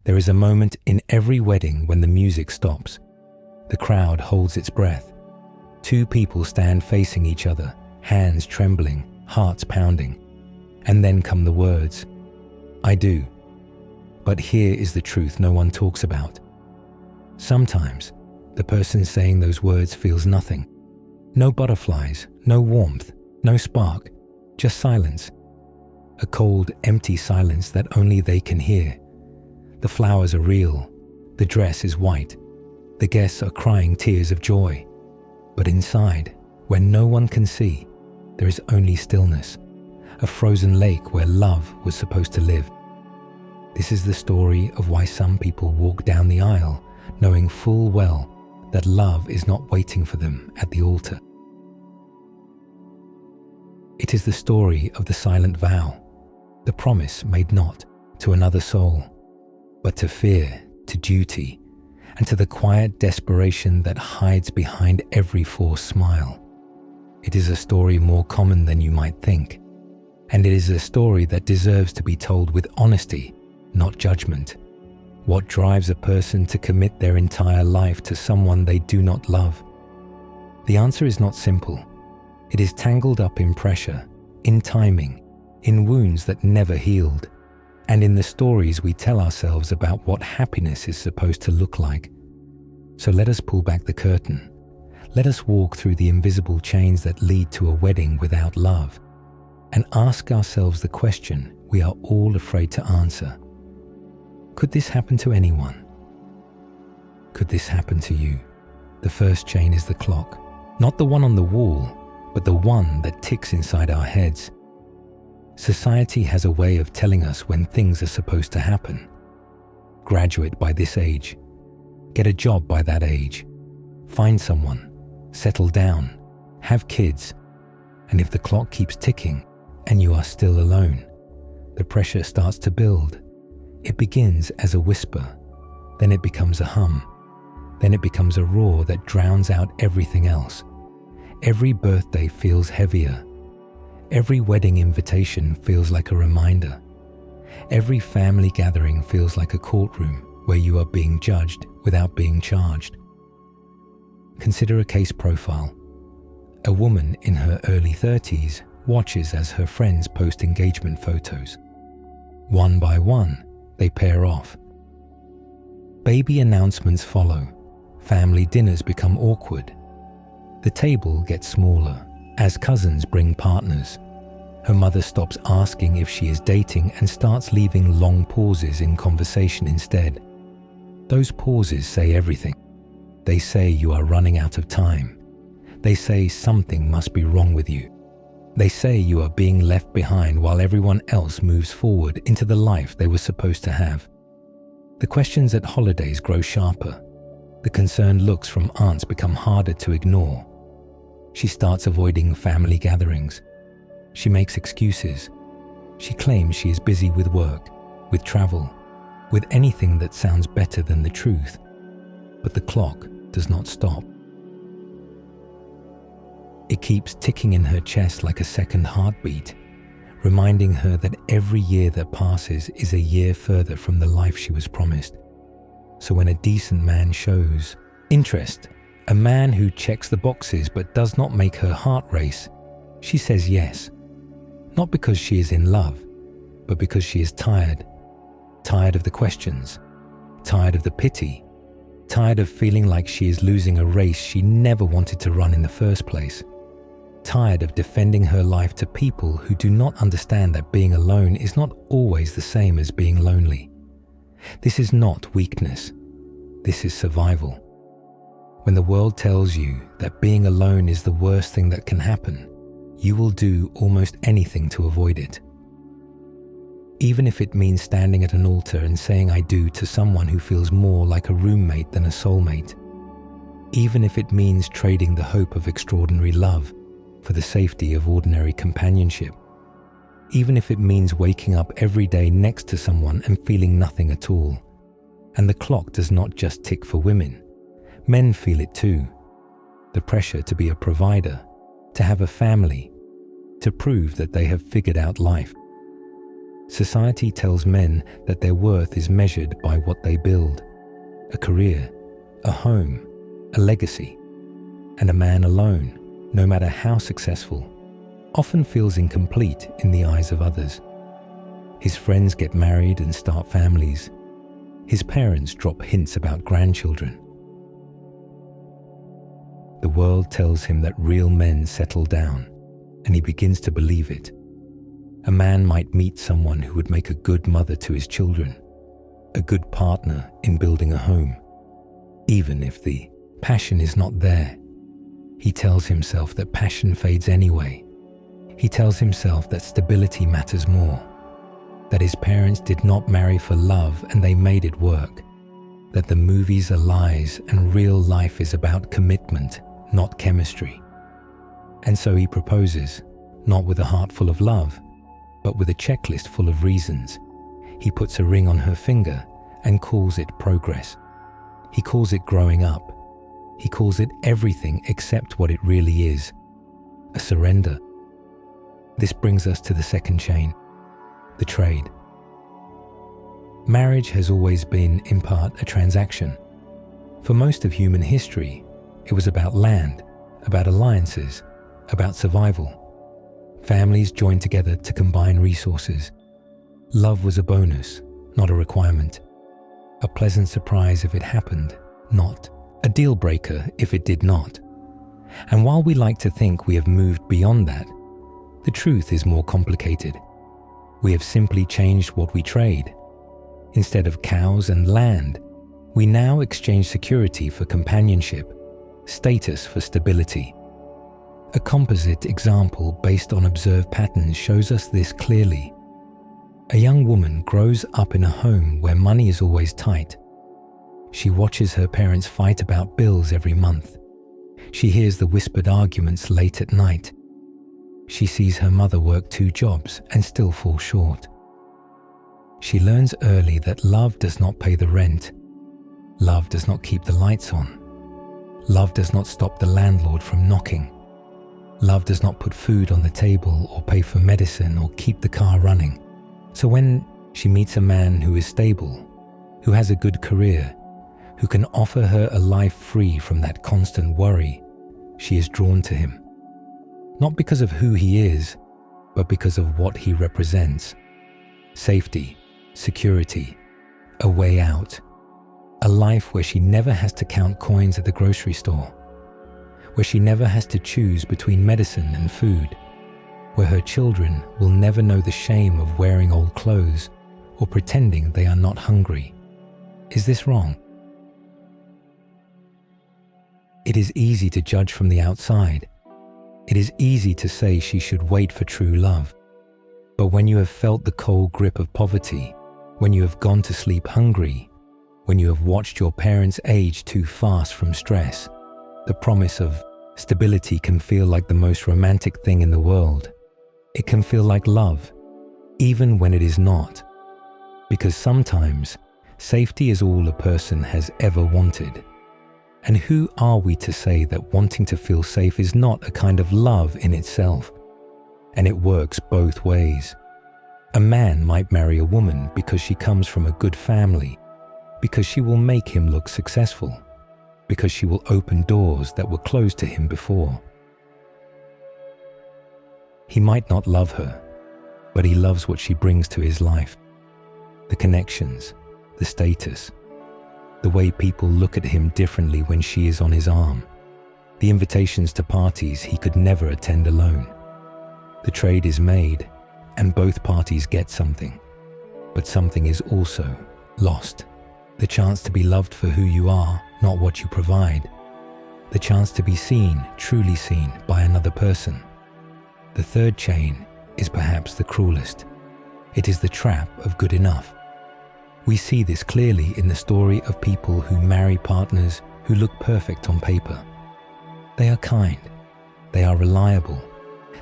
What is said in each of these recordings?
There is a moment in every wedding when the music stops. The crowd holds its breath. Two people stand facing each other, hands trembling, hearts pounding. And then come the words, "I do." But here is the truth no one talks about. Sometimes, the person saying those words feels nothing. No butterflies, no warmth, no spark, just silence. A cold, empty silence that only they can hear. The flowers are real. The dress is white. The guests are crying tears of joy. But inside, where no one can see, there is only stillness. A frozen lake where love was supposed to live. This is the story of why some people walk down the aisle knowing full well that love is not waiting for them at the altar. It is the story of the silent vow, the promise made not to another soul, but to fear, to duty, and to the quiet desperation that hides behind every forced smile. It is a story more common than you might think, and it is a story that deserves to be told with honesty, not judgment. What drives a person to commit their entire life to someone they do not love? The answer is not simple. It is tangled up in pressure, in timing, in wounds that never healed, and in the stories we tell ourselves about what happiness is supposed to look like. So let us pull back the curtain. Let us walk through the invisible chains that lead to a wedding without love, and ask ourselves the question we are all afraid to answer. Could this happen to anyone? Could this happen to you? The first chain is the clock, not the one on the wall, but the one that ticks inside our heads. Society has a way of telling us when things are supposed to happen. Graduate by this age. Get a job by that age. Find someone. Settle down. Have kids. And if the clock keeps ticking and you are still alone, the pressure starts to build. It begins as a whisper. Then it becomes a hum. Then it becomes a roar that drowns out everything else. Every birthday feels heavier. Every wedding invitation feels like a reminder. Every family gathering feels like a courtroom where you are being judged without being charged. Consider a case profile. A woman in her early 30s watches as her friends post engagement photos. One by one, they pair off. Baby announcements follow. Family dinners become awkward. The table gets smaller as cousins bring partners. Her mother stops asking if she is dating and starts leaving long pauses in conversation instead. Those pauses say everything. They say you are running out of time. They say something must be wrong with you. They say you are being left behind while everyone else moves forward into the life they were supposed to have. The questions at holidays grow sharper. The concerned looks from aunts become harder to ignore. She starts avoiding family gatherings. She makes excuses. She claims she is busy with work, with travel, with anything that sounds better than the truth. But the clock does not stop. It keeps ticking in her chest like a second heartbeat, reminding her that every year that passes is a year further from the life she was promised. So when a decent man shows interest, a man who checks the boxes but does not make her heart race, she says yes. Not because she is in love, but because she is tired. Tired of the questions, tired of the pity, tired of feeling like she is losing a race she never wanted to run in the first place. Tired of defending her life to people who do not understand that being alone is not always the same as being lonely. This is not weakness. This is survival. When the world tells you that being alone is the worst thing that can happen, you will do almost anything to avoid it. Even if it means standing at an altar and saying I do to someone who feels more like a roommate than a soulmate. Even if it means trading the hope of extraordinary love for the safety of ordinary companionship. Even if it means waking up every day next to someone and feeling nothing at all. And the clock does not just tick for women. Men feel it too. The pressure to be a provider, to have a family, to prove that they have figured out life. Society tells men that their worth is measured by what they build: a career, a home, a legacy. And a man alone, no matter how successful, often feels incomplete in the eyes of others. His friends get married and start families. His parents drop hints about grandchildren. The world tells him that real men settle down, and he begins to believe it. A man might meet someone who would make a good mother to his children, a good partner in building a home. Even if the passion is not there, he tells himself that passion fades anyway. He tells himself that stability matters more, that his parents did not marry for love and they made it work, that the movies are lies and real life is about commitment, not chemistry. And so he proposes, not with a heart full of love, but with a checklist full of reasons. He puts a ring on her finger and calls it progress. He calls it growing up. He calls it everything except what it really is: a surrender. This brings us to the second chain, the trade. Marriage has always been, in part, a transaction. For most of human history, it was about land, about alliances, about survival. Families joined together to combine resources. Love was a bonus, not a requirement. A pleasant surprise if it happened, not a deal breaker if it did not. And while we like to think we have moved beyond that, the truth is more complicated. We have simply changed what we trade. Instead of cows and land, we now exchange security for companionship, status for stability. A composite example based on observed patterns shows us this clearly. A young woman grows up in a home where money is always tight. She watches her parents fight about bills every month. She hears the whispered arguments late at night. She sees her mother work 2 jobs and still fall short. She learns early that love does not pay the rent. Love does not keep the lights on. Love does not stop the landlord from knocking. Love does not put food on the table or pay for medicine or keep the car running. So when she meets a man who is stable, who has a good career, who can offer her a life free from that constant worry, she is drawn to him. Not because of who he is, but because of what he represents. Safety, security, a way out, a life where she never has to count coins at the grocery store, where she never has to choose between medicine and food, where her children will never know the shame of wearing old clothes or pretending they are not hungry. Is this wrong? It is easy to judge from the outside. It is easy to say she should wait for true love. But when you have felt the cold grip of poverty, when you have gone to sleep hungry, when you have watched your parents age too fast from stress, the promise of stability can feel like the most romantic thing in the world. It can feel like love, even when it is not. Because sometimes, safety is all a person has ever wanted. And who are we to say that wanting to feel safe is not a kind of love in itself? And it works both ways. A man might marry a woman because she comes from a good family, because she will make him look successful, because she will open doors that were closed to him before. He might not love her, but he loves what she brings to his life. The connections, the status, the way people look at him differently when she is on his arm, the invitations to parties he could never attend alone. The trade is made, and both parties get something, but something is also lost. The chance to be loved for who you are, not what you provide. The chance to be seen, truly seen, by another person. The third chain is perhaps the cruelest. It is the trap of good enough. We see this clearly in the story of people who marry partners who look perfect on paper. They are kind. They are reliable.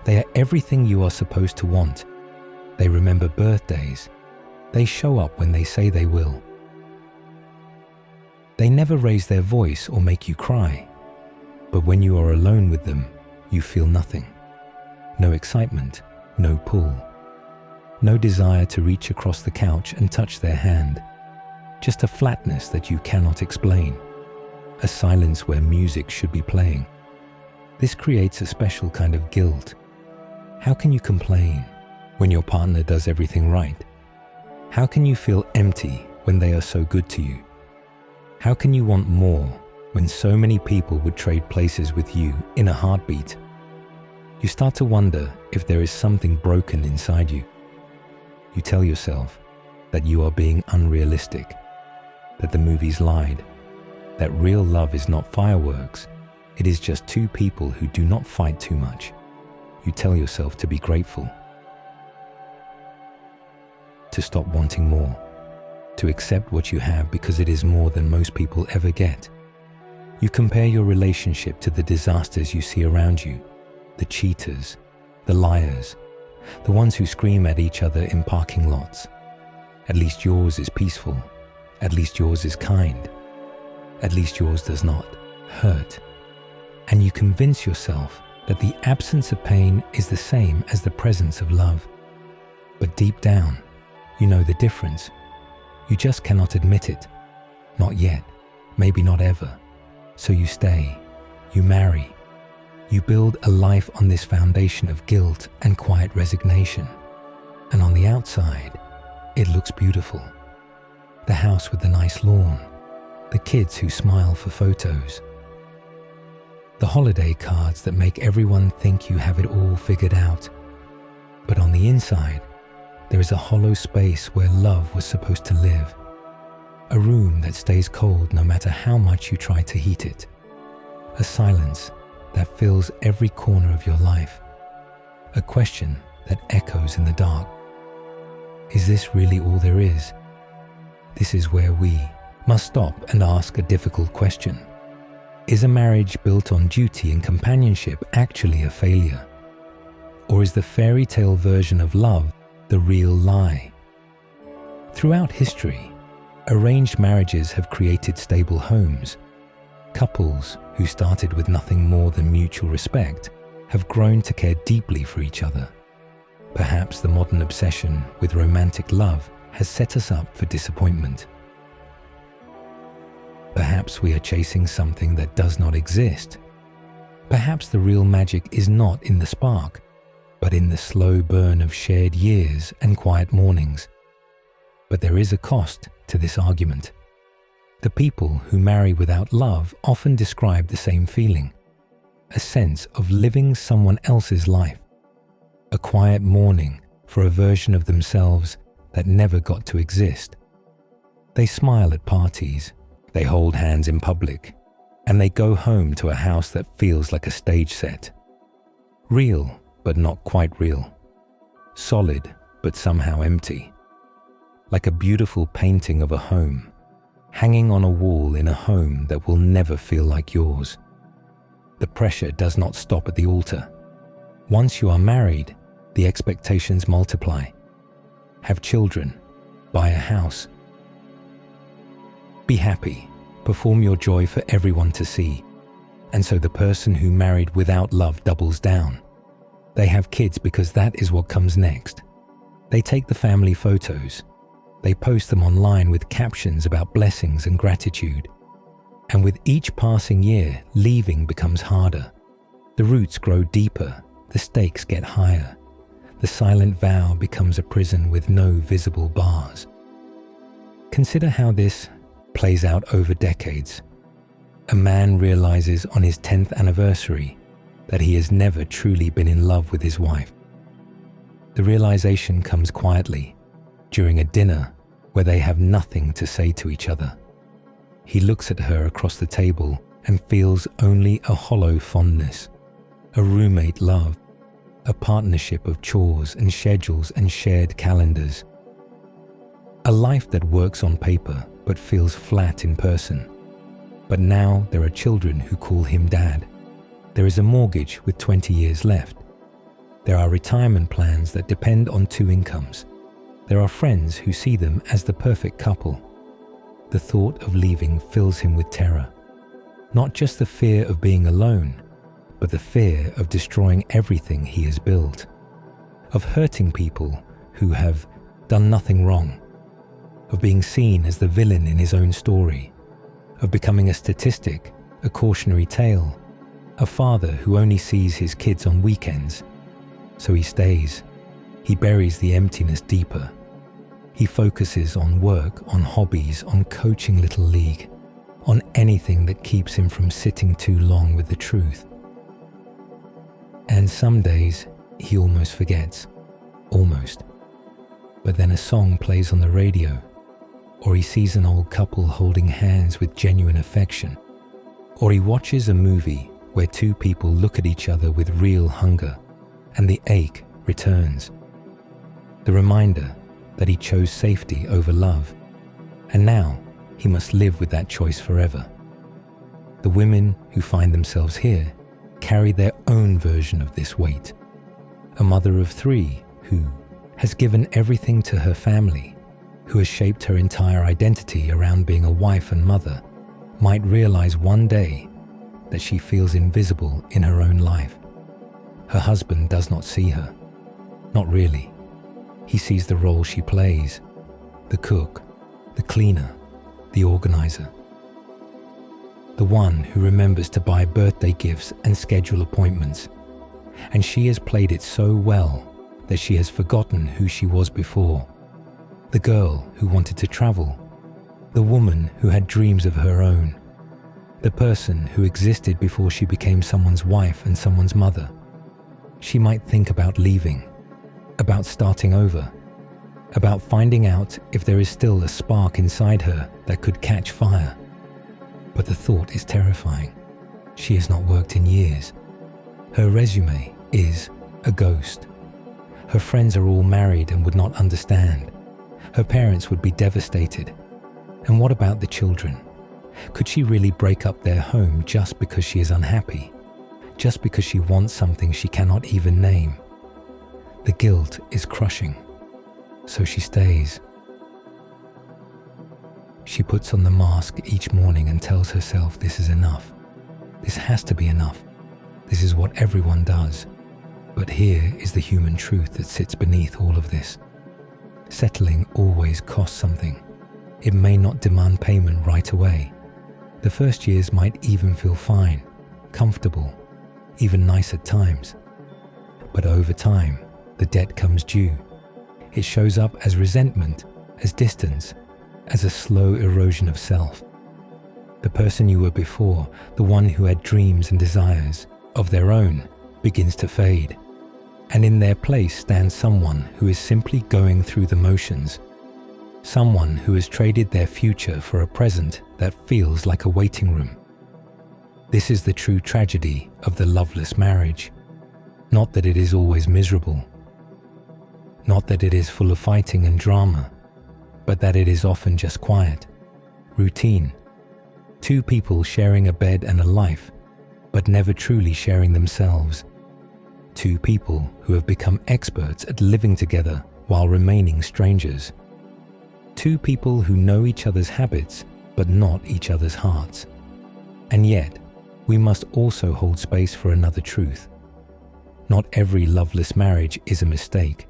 They are everything you are supposed to want. They remember birthdays. They show up when they say they will. They never raise their voice or make you cry. But when you are alone with them, you feel nothing. No excitement, no pull. No desire to reach across the couch and touch their hand. Just a flatness that you cannot explain. A silence where music should be playing. This creates a special kind of guilt. How can you complain when your partner does everything right? How can you feel empty when they are so good to you? How can you want more when so many people would trade places with you in a heartbeat? You start to wonder if there is something broken inside you. You tell yourself that you are being unrealistic, that the movies lied, that real love is not fireworks, it is just two people who do not fight too much. You tell yourself to be grateful, to stop wanting more, to accept what you have because it is more than most people ever get. You compare your relationship to the disasters you see around you, the cheaters, the liars, the ones who scream at each other in parking lots. At least yours is peaceful. At least yours is kind. At least yours does not hurt. And you convince yourself that the absence of pain is the same as the presence of love. But deep down, you know the difference. You just cannot admit it. Not yet, maybe not ever. So you stay, you marry, you build a life on this foundation of guilt and quiet resignation. And on the outside, it looks beautiful. The house with the nice lawn, the kids who smile for photos, the holiday cards that make everyone think you have it all figured out. But on the inside, there is a hollow space where love was supposed to live. A room that stays cold no matter how much you try to heat it. A silence that fills every corner of your life. A question that echoes in the dark. Is this really all there is? This is where we must stop and ask a difficult question. Is a marriage built on duty and companionship actually a failure? Or is the fairy tale version of love the real lie? Throughout history, arranged marriages have created stable homes. Couples who started with nothing more than mutual respect have grown to care deeply for each other. Perhaps the modern obsession with romantic love has set us up for disappointment. Perhaps we are chasing something that does not exist. Perhaps the real magic is not in the spark, but in the slow burn of shared years and quiet mornings. But there is a cost to this argument. The people who marry without love often describe the same feeling, a sense of living someone else's life, a quiet mourning for a version of themselves that never got to exist. They smile at parties, they hold hands in public, and they go home to a house that feels like a stage set. Real, but not quite real. Solid, but somehow empty. Like a beautiful painting of a home, hanging on a wall in a home that will never feel like yours. The pressure does not stop at the altar. Once you are married, the expectations multiply. Have children, buy a house. Be happy, perform your joy for everyone to see. And so the person who married without love doubles down. They have kids because that is what comes next. They take the family photos. They post them online with captions about blessings and gratitude. And with each passing year, leaving becomes harder. The roots grow deeper, the stakes get higher. The silent vow becomes a prison with no visible bars. Consider how this plays out over decades. A man realizes on his 10th anniversary that he has never truly been in love with his wife. The realization comes quietly, during a dinner where they have nothing to say to each other. He looks at her across the table and feels only a hollow fondness, a roommate love, a partnership of chores and schedules and shared calendars. A life that works on paper but feels flat in person. But now there are children who call him dad. There is a mortgage with 20 years left. There are retirement plans that depend on 2 incomes. There are friends who see them as the perfect couple. The thought of leaving fills him with terror. Not just the fear of being alone, but the fear of destroying everything he has built. Of hurting people who have done nothing wrong, of being seen as the villain in his own story, of becoming a statistic, a cautionary tale, a father who only sees his kids on weekends. So he stays. He buries the emptiness deeper. He focuses on work, on hobbies, on coaching Little League, on anything that keeps him from sitting too long with the truth. And some days he almost forgets. Almost. But then a song plays on the radio, or he sees an old couple holding hands with genuine affection, or he watches a movie where two people look at each other with real hunger, and the ache returns. The reminder that he chose safety over love, and now he must live with that choice forever. The women who find themselves here carry their own version of this weight. A mother of 3 who has given everything to her family, who has shaped her entire identity around being a wife and mother, might realize one day that she feels invisible in her own life. Her husband does not see her. Not really. He sees the role she plays: the cook, the cleaner, the organizer. The one who remembers to buy birthday gifts and schedule appointments. And she has played it so well that she has forgotten who she was before. The girl who wanted to travel. The woman who had dreams of her own. The person who existed before she became someone's wife and someone's mother. She might think about leaving, about starting over, about finding out if there is still a spark inside her that could catch fire. But the thought is terrifying. She has not worked in years. Her resume is a ghost. Her friends are all married and would not understand. Her parents would be devastated. And what about the children? Could she really break up their home just because she is unhappy? Just because she wants something she cannot even name? The guilt is crushing. So she stays. She puts on the mask each morning and tells herself this is enough. This has to be enough. This is what everyone does. But here is the human truth that sits beneath all of this. Settling always costs something. It may not demand payment right away. The first years might even feel fine, comfortable, even nice at times. But over time, the debt comes due. It shows up as resentment, as distance, as a slow erosion of self. The person you were before, the one who had dreams and desires of their own, begins to fade. And in their place stands someone who is simply going through the motions. Someone who has traded their future for a present that feels like a waiting room. This is the true tragedy of the loveless marriage. Not that it is always miserable. Not that it is full of fighting and drama, but that it is often just quiet, routine. 2 people sharing a bed and a life, but never truly sharing themselves. 2 people who have become experts at living together while remaining strangers. 2 people who know each other's habits, but not each other's hearts. And yet, we must also hold space for another truth. Not every loveless marriage is a mistake.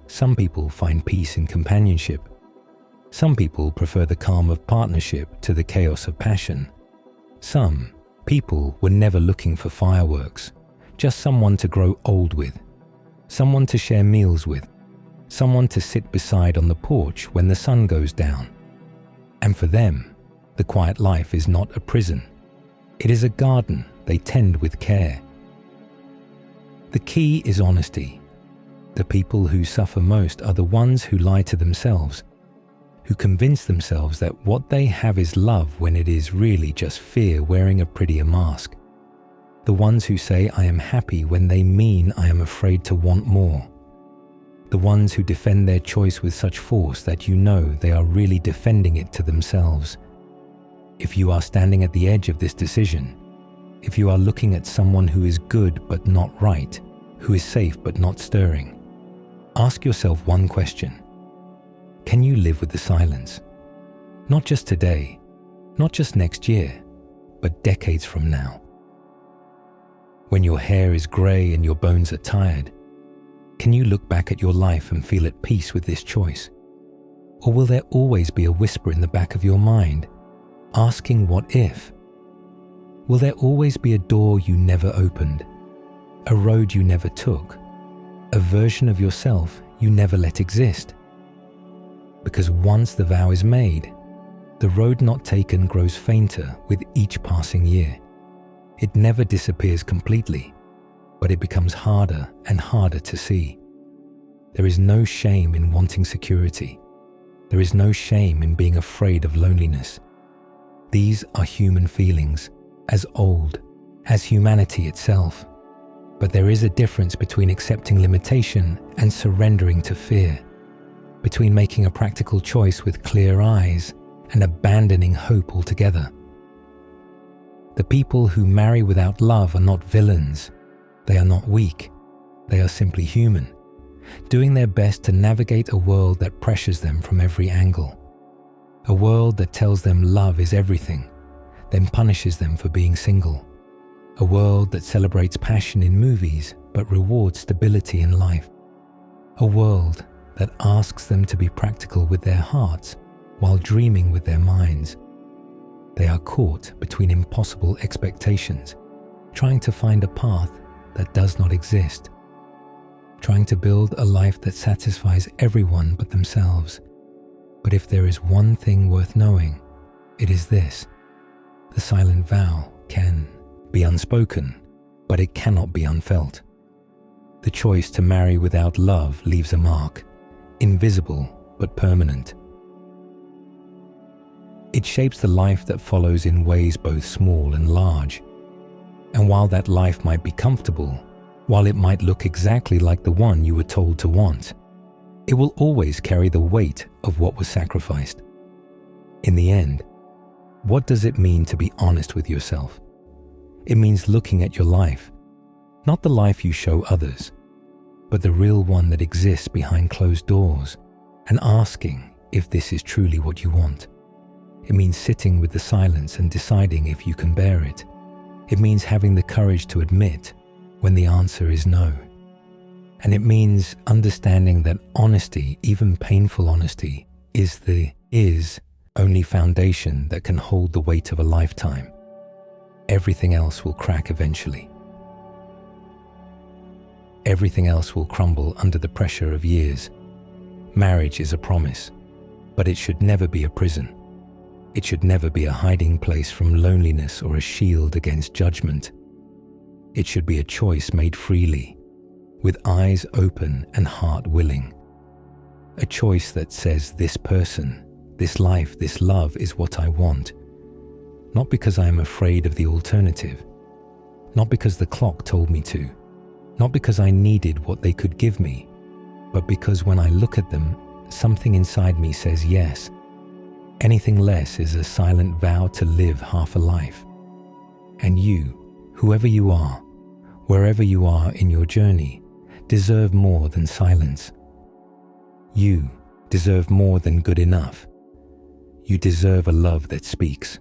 Some people find peace in companionship. Some people prefer the calm of partnership to the chaos of passion. Some people were never looking for fireworks, just someone to grow old with, someone to share meals with, someone to sit beside on the porch when the sun goes down. And for them, the quiet life is not a prison. It is a garden they tend with care. The key is honesty. The people who suffer most are the ones who lie to themselves, who convince themselves that what they have is love when it is really just fear wearing a prettier mask. The ones who say I am happy when they mean I am afraid to want more. The ones who defend their choice with such force that you know they are really defending it to themselves. If you are standing at the edge of this decision, if you are looking at someone who is good but not right, who is safe but not stirring, ask yourself one question. Can you live with the silence? Not just today, not just next year, but decades from now. When your hair is grey and your bones are tired, Can you look back at your life and feel at peace with this choice? Or will there always be a whisper in the back of your mind, asking what if? Will there always be a door you never opened, a road you never took, a version of yourself you never let exist? Because once the vow is made, the road not taken grows fainter with each passing year. It never disappears completely, but it becomes harder and harder to see. There is no shame in wanting security. There is no shame in being afraid of loneliness. These are human feelings, as old as humanity itself. But there is a difference between accepting limitation and surrendering to fear, between making a practical choice with clear eyes and abandoning hope altogether. The people who marry without love are not villains. They are not weak. They are simply human, doing their best to navigate a world that pressures them from every angle. A world that tells them love is everything, then punishes them for being single. A world that celebrates passion in movies but rewards stability in life. A world that asks them to be practical with their hearts while dreaming with their minds. They are caught between impossible expectations, trying to find a path that does not exist, trying to build a life that satisfies everyone but themselves. But if there is one thing worth knowing, it is this: the silent vow can be unspoken, but it cannot be unfelt. The choice to marry without love leaves a mark, invisible but permanent. It shapes the life that follows in ways both small and large. And while that life might be comfortable, while it might look exactly like the one you were told to want, it will always carry the weight of what was sacrificed. In the end, what does it mean to be honest with yourself? It means looking at your life, not the life you show others, but the real one that exists behind closed doors, and asking if this is truly what you want. It means sitting with the silence and deciding if you can bear it. It means having the courage to admit when the answer is no. And it means understanding that honesty, even painful honesty, is the only foundation that can hold the weight of a lifetime. Everything else will crack eventually. Everything else will crumble under the pressure of years. Marriage is a promise, but it should never be a prison. It should never be a hiding place from loneliness or a shield against judgment. It should be a choice made freely, with eyes open and heart willing. A choice that says, this person, this life, this love is what I want. Not because I am afraid of the alternative. Not because the clock told me to. Not because I needed what they could give me. But because when I look at them, something inside me says yes. Anything less is a silent vow to live half a life. And you, whoever you are, wherever you are in your journey, deserve more than silence. You deserve more than good enough. You deserve a love that speaks.